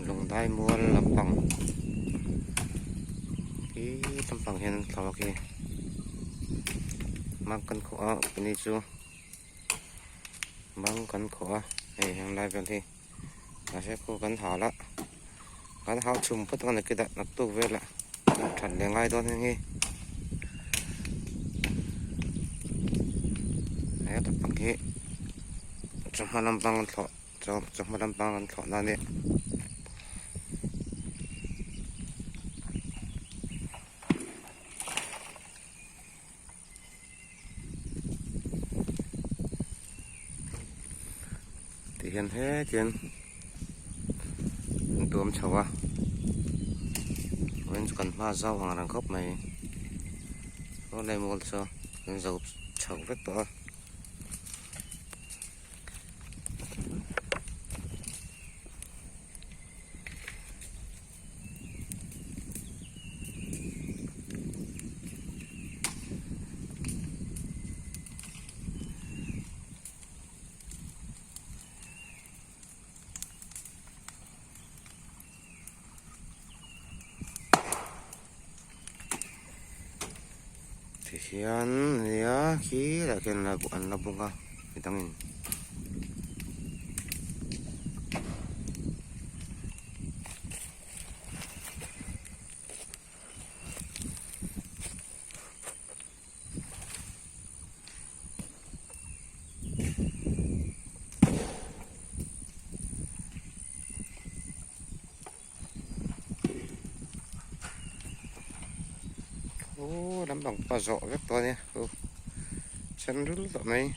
ลงได้ม้วนลำปังที่ลำปังเห็นเขาโอเคมังกันขอเป็นนี่จูมังกันขอเฮ้ยยังไล่เป็นที่อาใช้คู่กันหาละกันหาชุมพัฒนากิจนักตู้เวทละฉันเลี้ยงไล่ตัวนี้เฮ้ยลำปังที่จะมาลำปังกันเถอะจะมาลำปังกันเถอะนั่นเนี่ยhiện thế chuyện tôm chầu à vẫn còn ba rau hàng đằng gốc này có đây một sao dầu chầu rất to Yan ya kira ken labuan labung ka vitangin lắm bằng pa rọ rất to nha chân rất là này